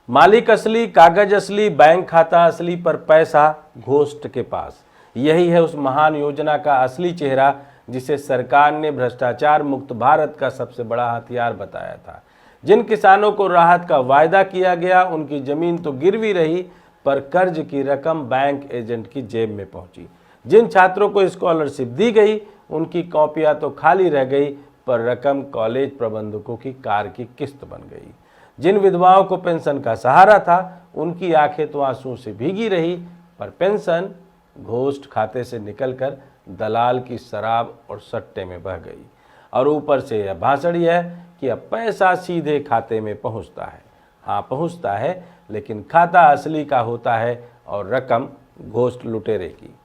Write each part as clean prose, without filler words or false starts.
मालिक असली, कागज असली, बैंक खाता असली, पर पैसा घोस्ट के पास। यही है उस महान योजना का असली चेहरा जिसे सरकार ने भ्रष्टाचार मुक्त भारत का सबसे बड़ा हथियार बताया था। जिन किसानों को राहत का वायदा किया गया, उनकी जमीन तो गिरवी रही, पर कर्ज की रकम बैंक एजेंट की जेब में पहुंची। जिन छात्रों को स्कॉलरशिप दी गई, उनकी कॉपियां तो खाली रह गई, पर रकम कॉलेज प्रबंधकों की कार की किस्त बन गई। जिन विधवाओं को पेंशन का सहारा था, उनकी आंखें तो आंसू से भीगी रही, पर पेंशन घोस्ट खाते से निकलकर दलाल की शराब और सट्टे में बह गई। और ऊपर से यह भाषण है कि अब पैसा सीधे खाते में पहुंचता है। हाँ, पहुंचता है, लेकिन खाता असली का होता है और रकम घोस्ट लुटेरे की।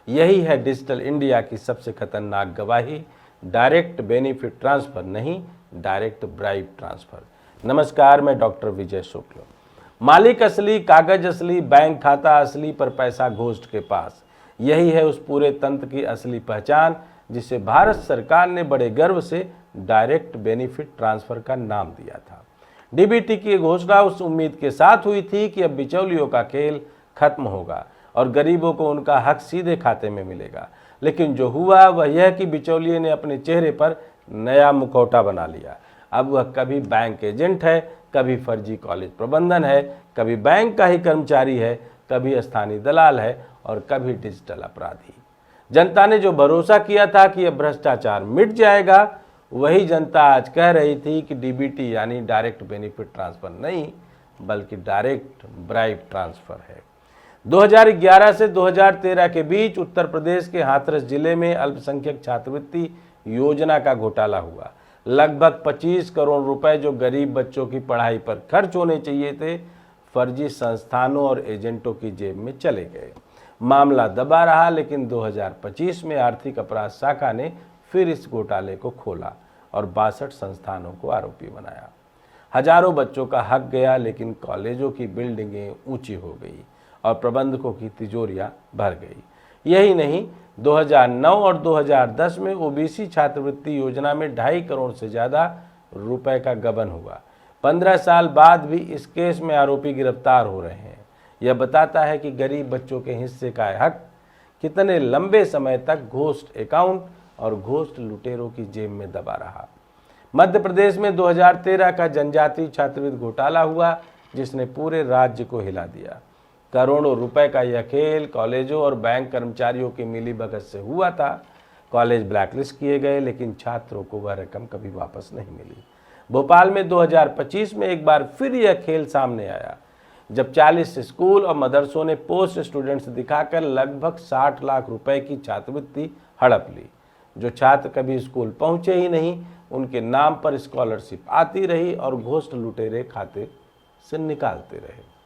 यही है डिजिटल इंडिया की सबसे खतरनाक गवाही। डायरेक्ट बेनिफिट ट्रांसफर नहीं, डायरेक्ट ब्राइब ट्रांसफर। नमस्कार, मैं डॉक्टर विजय शुक्ल। मालिक असली, कागज असली, बैंक खाता असली, पर पैसा घोस्ट के पास। यही है उस पूरे तंत्र की असली पहचान जिसे भारत सरकार ने बड़े गर्व से डायरेक्ट बेनिफिट ट्रांसफर का नाम दिया था। डीबीटी की घोषणा उस उम्मीद के साथ हुई थी कि अब बिचौलियों का खेल खत्म होगा और गरीबों को उनका हक सीधे खाते में मिलेगा। लेकिन जो हुआ वह यह कि बिचौलिए ने अपने चेहरे पर नया मुखौटा बना लिया। अब वह कभी बैंक एजेंट है, कभी फर्जी कॉलेज प्रबंधन है, कभी बैंक का ही कर्मचारी है, कभी स्थानीय दलाल है और कभी डिजिटल अपराधी। जनता ने जो भरोसा किया था कि यह भ्रष्टाचार मिट जाएगा, वही जनता आज कह रही थी कि डीबीटी यानी डायरेक्ट बेनिफिट ट्रांसफर नहीं, बल्कि डायरेक्ट ब्राइब ट्रांसफर है। 2011 से 2013 के बीच उत्तर प्रदेश के हाथरस जिले में अल्पसंख्यक छात्रवृत्ति योजना का घोटाला हुआ। लगभग 25 करोड़ रुपए जो गरीब बच्चों की पढ़ाई पर खर्च होने चाहिए थे, फर्जी संस्थानों और एजेंटों की जेब में चले गए। मामला दबा रहा, लेकिन 2025 में आर्थिक अपराध शाखा ने फिर इस घोटाले को खोला और 62 संस्थानों को आरोपी बनाया। हजारों बच्चों का हक गया, लेकिन कॉलेजों की बिल्डिंगें ऊंची हो गई और प्रबंधकों की तिजोरियां भर गई। यही नहीं, 2009 और 2010 में ओबीसी छात्रवृत्ति योजना में 2.5 करोड़ से ज़्यादा रुपए का गबन हुआ। 15 साल बाद भी इस केस में आरोपी गिरफ्तार हो रहे हैं। यह बताता है कि गरीब बच्चों के हिस्से का हक कितने लंबे समय तक घोस्ट अकाउंट और घोस्ट लुटेरों की जेब में दबा रहा। मध्य प्रदेश में 2013 का जनजातीय छात्रवृत्ति घोटाला हुआ, जिसने पूरे राज्य को हिला दिया। करोड़ों रुपए का यह खेल कॉलेजों और बैंक कर्मचारियों की मिलीभगत से हुआ था। कॉलेज ब्लैकलिस्ट किए गए, लेकिन छात्रों को वह रकम कभी वापस नहीं मिली। भोपाल में 2025 में एक बार फिर यह खेल सामने आया, जब 40 स्कूल और मदरसों ने पोस्ट स्टूडेंट्स दिखाकर लगभग 60 लाख रुपए की छात्रवृत्ति हड़प ली। जो छात्र कभी स्कूल पहुंचे ही नहीं, उनके नाम पर स्कॉलरशिप आती रही और घोस्ट लुटेरे खाते से निकालते रहे।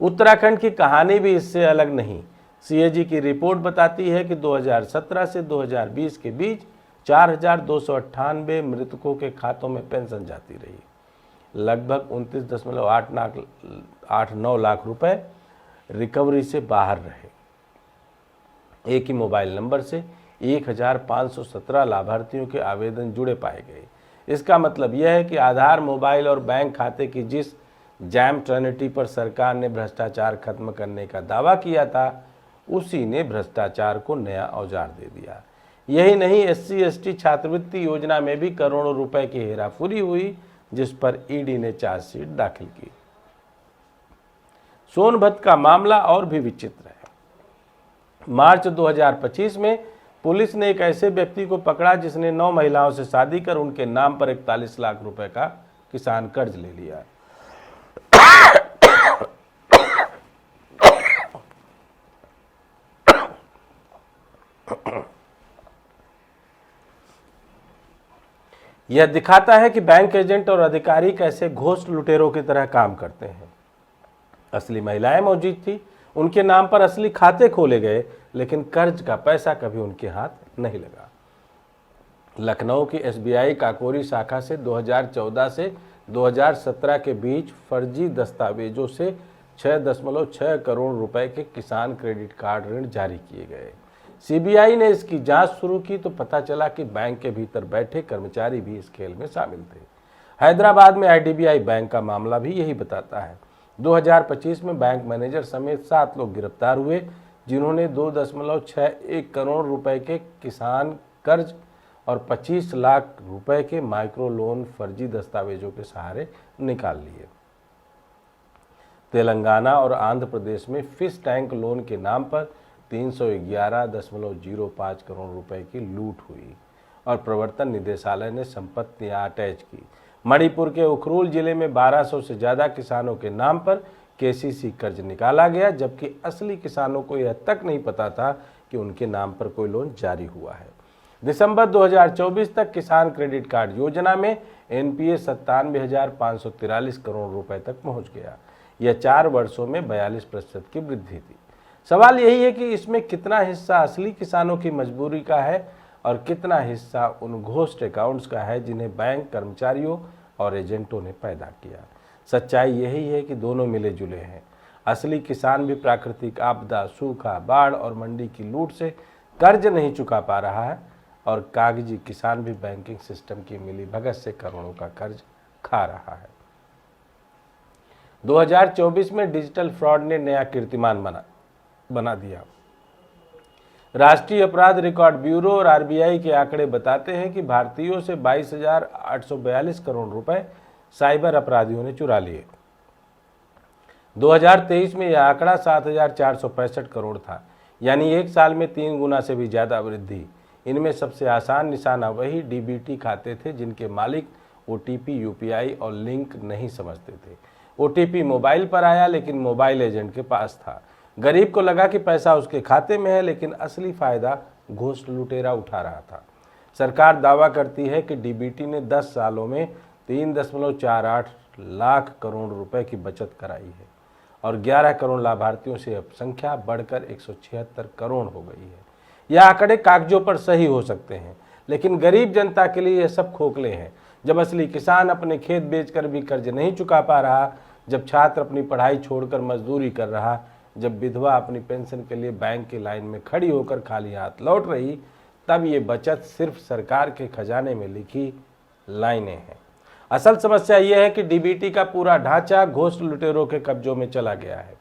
उत्तराखंड की कहानी भी इससे अलग नहीं। सीएजी की रिपोर्ट बताती है कि 2017 से 2020 के बीच 4,298 मृतकों के खातों में पेंशन जाती रही। लगभग 29.89 लाख रुपए रिकवरी से बाहर रहे। एक ही मोबाइल नंबर से 1,517 लाभार्थियों के आवेदन जुड़े पाए गए। इसका मतलब यह है कि आधार, मोबाइल और बैंक खाते की जिस जैम ट्रिनिटी पर सरकार ने भ्रष्टाचार खत्म करने का दावा किया था, उसी ने भ्रष्टाचार को नया औजार दे दिया। यही नहीं, SC/ST छात्रवृत्ति योजना में भी करोड़ों रुपए की हेराफेरी हुई, जिस पर ईडी ने चार्जशीट दाखिल की। सोनभद्र का मामला और भी विचित्र है। मार्च 2025 में पुलिस ने एक ऐसे व्यक्ति को पकड़ा जिसने 9 महिलाओं से शादी कर उनके नाम पर 41 लाख रुपए का किसान कर्ज ले लिया। यह दिखाता है कि बैंक एजेंट और अधिकारी कैसे घोस्ट लुटेरों की तरह काम करते हैं। असली महिलाएं मौजूद थी, उनके नाम पर असली खाते खोले गए, लेकिन कर्ज का पैसा कभी उनके हाथ नहीं लगा। लखनऊ की SBI काकोरी शाखा से 2014 से 2017 के बीच फर्जी दस्तावेजों से 6.6 करोड़ रुपए के किसान क्रेडिट कार्ड ऋण जारी किए गए। CBI ने इसकी जांच शुरू की तो पता चला कि बैंक के भीतर बैठे कर्मचारी भी इस खेल में शामिल थे। हैदराबाद में IDBI बैंक का मामला भी यही बताता है। 2025 में बैंक मैनेजर समेत 7 लोग गिरफ्तार हुए, जिन्होंने 2.61 करोड़ रुपए के किसान कर्ज और 25 लाख रुपए के माइक्रो लोन फर्जी दस्तावेजों के सहारे निकाल लिए। तेलंगाना और आंध्र प्रदेश में फिश टैंक लोन के नाम पर 311.05 करोड़ रुपए की लूट हुई और प्रवर्तन निदेशालय ने संपत्तियां अटैच की। मणिपुर के उखरूल जिले में 1200 से ज़्यादा किसानों के नाम पर केसीसी कर्ज निकाला गया, जबकि असली किसानों को यह तक नहीं पता था कि उनके नाम पर कोई लोन जारी हुआ है। दिसंबर 2024 तक किसान क्रेडिट कार्ड योजना में एनपीए 97,543 करोड़ रुपए तक पहुंच गया। यह 4 वर्षों में 42% की वृद्धि थी। सवाल यही है कि इसमें कितना हिस्सा असली किसानों की मजबूरी का है और कितना हिस्सा उन घोस्ट अकाउंट्स का है जिन्हें बैंक कर्मचारियों और एजेंटों ने पैदा किया। सच्चाई यही है कि दोनों मिले जुले हैं। असली किसान भी प्राकृतिक आपदा, सूखा, बाढ़ और मंडी की लूट से कर्ज नहीं चुका पा रहा है और कागजी किसान भी बैंकिंग सिस्टम की मिलीभगत से करोड़ों का कर्ज खा रहा है। 2024 में डिजिटल फ्रॉड ने नया कीर्तिमान बना दिया। राष्ट्रीय अपराध रिकॉर्ड ब्यूरो और आरबीआई के आंकड़े बताते हैं कि भारतीयों से 22,842 करोड़ रुपए साइबर अपराधियों ने चुरा लिए। 2023 में यह आंकड़ा 7,465 करोड़ था, यानी एक साल में 3 गुना से भी ज़्यादा वृद्धि। इनमें सबसे आसान निशाना वही डीबीटी खाते थे जिनके मालिक ओटीपी, यूपीआई और लिंक नहीं समझते थे। ओटीपी मोबाइल पर आया लेकिन मोबाइल एजेंट के पास था। गरीब को लगा कि पैसा उसके खाते में है, लेकिन असली फायदा घोस्ट लुटेरा उठा रहा था। सरकार दावा करती है कि डीबीटी ने 10 सालों में 3.48 लाख करोड़ रुपए की बचत कराई है और 11 करोड़ लाभार्थियों से अब संख्या बढ़कर 176 करोड़ हो गई है। यह आंकड़े कागजों पर सही हो सकते हैं, लेकिन गरीब जनता के लिए यह सब खोखले हैं। जब असली किसान अपने खेत बेचकर भी कर्ज नहीं चुका पा रहा, जब छात्र अपनी पढ़ाई छोड़कर मजदूरी कर रहा, जब विधवा अपनी पेंशन के लिए बैंक की लाइन में खड़ी होकर खाली हाथ लौट रही, तब ये बचत सिर्फ सरकार के खजाने में लिखी लाइनें हैं। असल समस्या यह है कि डीबीटी का पूरा ढांचा घोस्ट लुटेरों के कब्जों में चला गया है।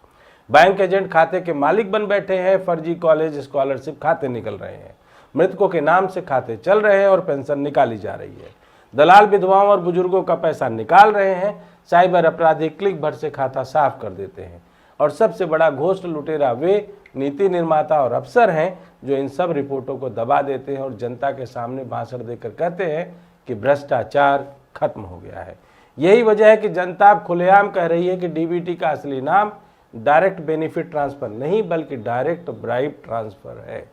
बैंक एजेंट खाते के मालिक बन बैठे हैं, फर्जी कॉलेज स्कॉलरशिप खाते निकल रहे हैं, मृतकों के नाम से खाते चल रहे हैं और पेंशन निकाली जा रही है। दलाल विधवाओं और बुजुर्गों का पैसा निकाल रहे हैं। साइबर अपराधी क्लिक भर से खाता साफ कर देते हैं और सबसे बड़ा घोस्ट लुटेरा वे नीति निर्माता और अफसर हैं जो इन सब रिपोर्टों को दबा देते हैं और जनता के सामने भाषण देकर कहते हैं कि भ्रष्टाचार खत्म हो गया है। यही वजह है कि जनता अब खुलेआम कह रही है कि डीबीटी का असली नाम डायरेक्ट बेनिफिट ट्रांसफर नहीं बल्कि डायरेक्ट ब्राइब ट्रांसफर है।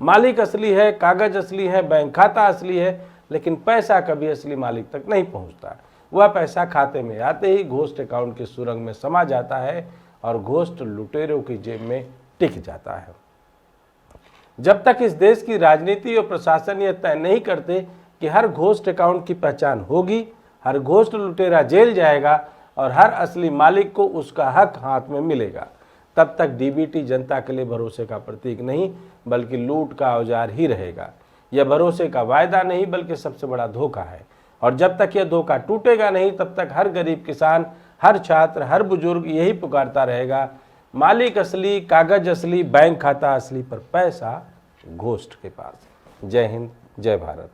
मालिक असली है, कागज असली है, बैंक खाता असली है, लेकिन पैसा कभी असली मालिक तक नहीं पहुंचता। वह पैसा खाते में आते ही घोस्ट अकाउंट की सुरंग में समा जाता है और घोस्ट लुटेरों की जेब में टिक जाता है। जब तक इस देश की राजनीति और प्रशासन यह तय नहीं करते कि हर घोस्ट अकाउंट की पहचान होगी, हर घोस्ट लुटेरा जेल जाएगा और हर असली मालिक को उसका हक हाथ में मिलेगा, तब तक डीबीटी जनता के लिए भरोसे का प्रतीक नहीं बल्कि लूट का औजार ही रहेगा। यह भरोसे का वायदा नहीं बल्कि सबसे बड़ा धोखा है और जब तक यह धोखा टूटेगा नहीं, तब तक हर गरीब किसान, हर छात्र, हर बुजुर्ग यही पुकारता रहेगा, मालिक असली, कागज असली, बैंक खाता असली, पर पैसा घोस्ट के पास। जय हिंद, जय भारत।